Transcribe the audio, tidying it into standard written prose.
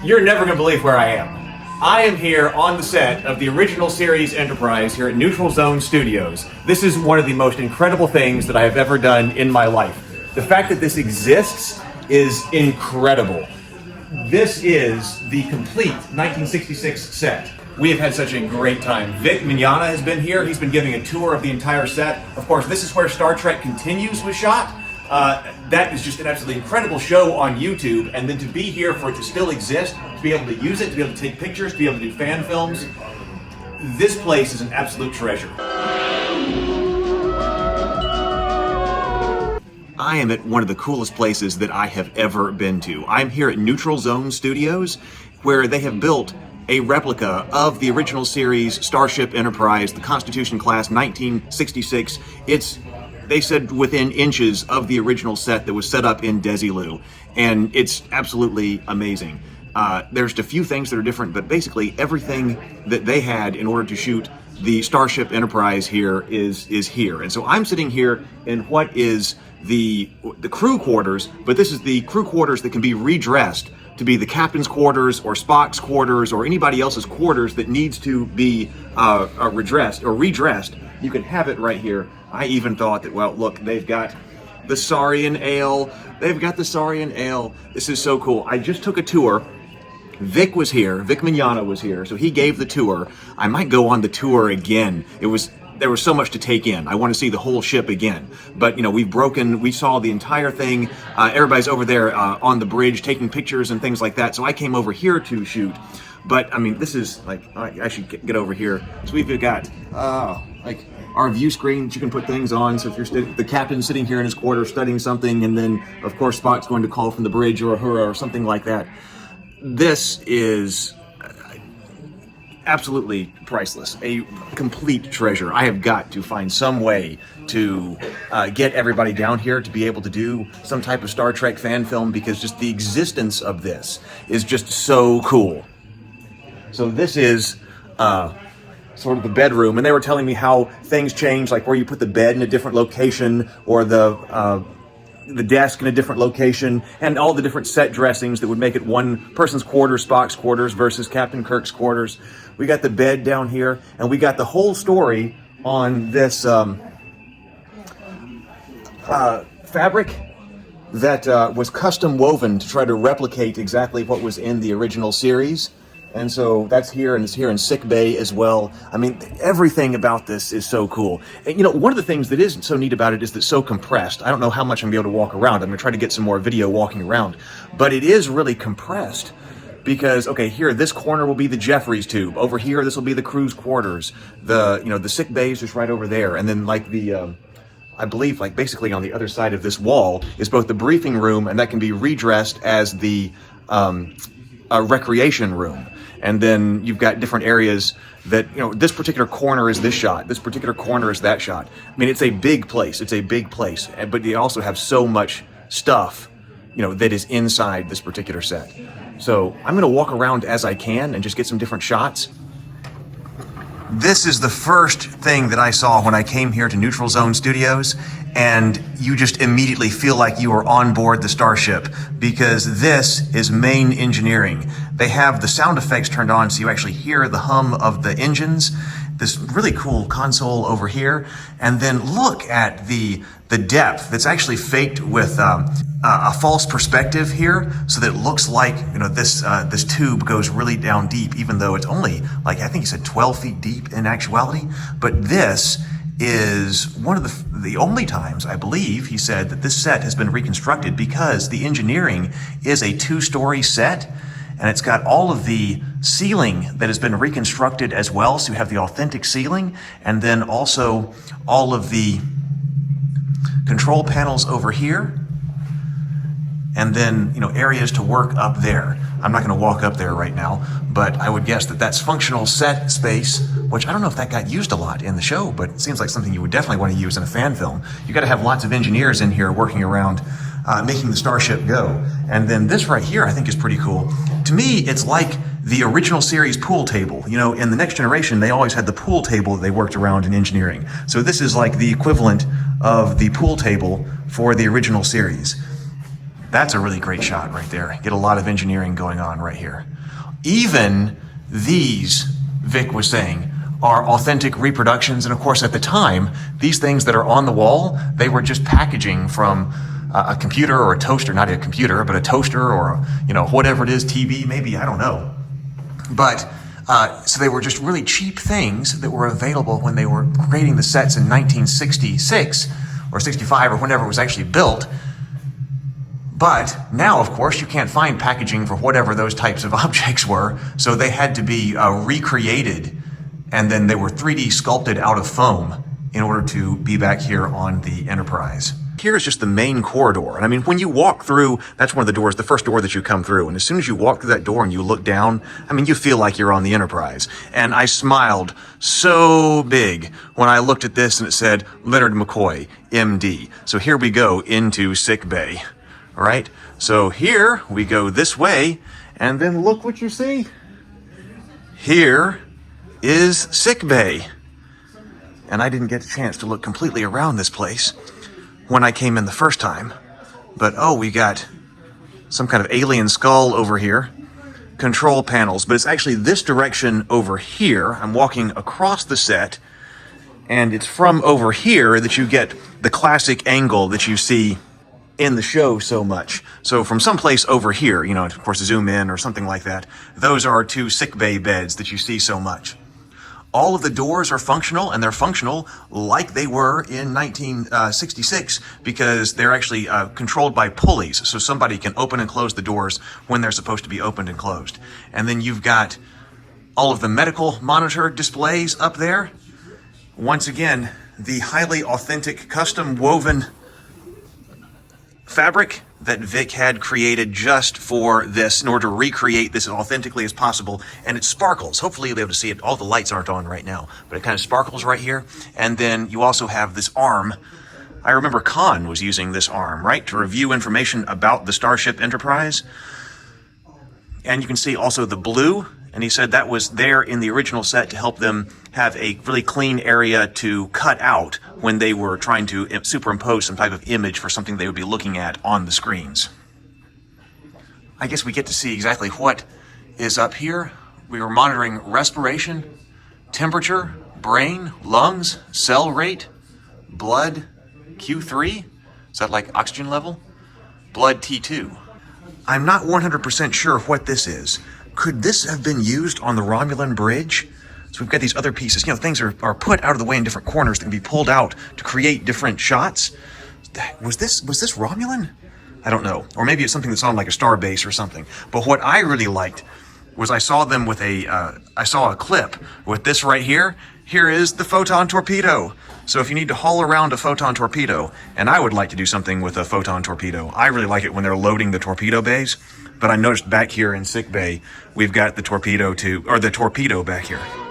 You're never going to believe where I am. I am here on the set of the original series Enterprise here at Neutral Zone Studios. This is one of the most incredible things that I have ever done in my life. The fact that this exists is incredible. This is the complete 1966 set. We have had such a great time. Vic Mignogna has been here. He's been giving a tour of the entire set. Of course, this is where Star Trek Continues was shot. That is just an absolutely incredible show on YouTube, and then to be here for it to still exist, to be able to use it, to be able to take pictures, to be able to do fan films, this place is an absolute treasure. I am at one of the coolest places that I have ever been to. I'm here at Neutral Zone Studios, where they have built a replica of the original series Starship Enterprise, the Constitution class, 1966. They said within inches of the original set that was set up in Desilu, and it's absolutely amazing. There's a few things that are different, but basically everything that they had in order to shoot the Starship Enterprise here is here. And so I'm sitting here in what is the crew quarters, but this is the crew quarters that can be redressed to be the captain's quarters or Spock's quarters or anybody else's quarters that needs to be redressed. You can have it right here. I even thought that, well, look, they've got the Saurian Ale. This is so cool. I just took a tour. Vic was here. Vic Mignogna was here, so he gave the tour. I might go on the tour again. There was so much to take in. I want to see the whole ship again. But, we saw the entire thing. Everybody's over there on the bridge taking pictures and things like that. So I came over here to shoot. But, this is, I should get over here. So we've got, our view screen that you can put things on. So if you're the captain's sitting here in his quarters studying something, and then, of course, Spock's going to call from the bridge or Uhura or something like that. This is absolutely priceless, a complete treasure. I have got to find some way to get everybody down here to be able to do some type of Star Trek fan film, because just the existence of this is just so cool. So this is sort of the bedroom, and they were telling me how things change, like where you put the bed in a different location, or the desk in a different location, and all the different set dressings that would make it one person's quarters, Spock's quarters versus Captain Kirk's quarters. We got the bed down here, and we got the whole story on this fabric that was custom woven to try to replicate exactly what was in the original series. And so that's here, and it's here in sick bay as well. Everything about this is so cool. And, one of the things that is so neat about it is that it's so compressed. I don't know how much I'm going to be able to walk around. I'm going to try to get some more video walking around. But it is really compressed because, okay, here, this corner will be the Jeffries tube. Over here, this will be the crew's quarters. The sick bay is just right over there. And then, I believe, basically on the other side of this wall is both the briefing room, and that can be redressed as the recreation room. And then you've got different areas that, this particular corner is this shot, this particular corner is that shot. It's a big place. But you also have so much stuff, that is inside this particular set. So I'm going to walk around as I can and just get some different shots. This is the first thing that I saw when I came here to Neutral Zone Studios, and you just immediately feel like you are on board the starship, because this is main engineering. They have the sound effects turned on so you actually hear the hum of the engines. This really cool console over here, and then look at the depth that's actually faked with a false perspective here, so that it looks like this tube goes really down deep, even though it's only I think he said 12 feet deep in actuality. But this is one of the only times, I believe, he said, that this set has been reconstructed, because the engineering is a 2-story set. And it's got all of the ceiling that has been reconstructed as well, so you have the authentic ceiling, and then also all of the control panels over here, and then areas to work up there. I'm not going to walk up there right now, but I would guess that that's functional set space, which I don't know if that got used a lot in the show, but it seems like something you would definitely want to use in a fan film. You got to have lots of engineers in here working around making the starship go. And then this right here I think is pretty cool. To me, it's like the original series pool table. In the Next Generation, they always had the pool table that they worked around in engineering. So this is like the equivalent of the pool table for the original series. That's a really great shot right there. Get a lot of engineering going on right here. Even these, Vic was saying, are authentic reproductions. And of course, at the time, these things that are on the wall, they were just packaging from a computer or a toaster, not a computer, but a toaster or, whatever it is, TV, maybe, I don't know. But, so they were just really cheap things that were available when they were creating the sets in 1966 or 65 or whenever it was actually built. But now, of course, you can't find packaging for whatever those types of objects were, so they had to be recreated, and then they were 3D sculpted out of foam in order to be back here on the Enterprise. Here's just the main corridor. And I mean, when you walk through, that's one of the doors, the first door that you come through. And as soon as you walk through that door and you look down, I mean, you feel like you're on the Enterprise. And I smiled so big when I looked at this and it said, Leonard McCoy, MD. So here we go into sick bay. All right, so here we go this way, and then look what you see. Here is sick bay. And I didn't get a chance to look completely around this place when I came in the first time. But we got some kind of alien skull over here. Control panels, but it's actually this direction over here. I'm walking across the set, and it's from over here that you get the classic angle that you see in the show so much. So from someplace over here, of course, zoom in or something like that, those are 2 sick bay beds that you see so much. All of the doors are functional, and they're functional like they were in 1966 because they're actually controlled by pulleys, so somebody can open and close the doors when they're supposed to be opened and closed. And then you've got all of the medical monitor displays up there. Once again, the highly authentic custom woven fabric that Vic had created just for this in order to recreate this as authentically as possible. And it sparkles. Hopefully you'll be able to see it. All the lights aren't on right now, but it kind of sparkles right here. And then you also have this arm. I remember Khan was using this arm, right, to review information about the Starship Enterprise. And you can see also the blue. And he said that was there in the original set to help them have a really clean area to cut out when they were trying to superimpose some type of image for something they would be looking at on the screens. I guess we get to see exactly what is up here. We were monitoring respiration, temperature, brain, lungs, cell rate, blood Q3. Is that like oxygen level? Blood T2. I'm not 100% sure what this is. Could this have been used on the Romulan bridge? So we've got these other pieces. Things are put out of the way in different corners that can be pulled out to create different shots. Was this Romulan? I don't know. Or maybe it's something that's on like a star base or something. But what I really liked was I saw them with I saw a clip with this right here. Here is the photon torpedo. So if you need to haul around a photon torpedo, and I would like to do something with a photon torpedo. I really like it when they're loading the torpedo bays. But I noticed back here in sick bay, we've got the torpedo back here.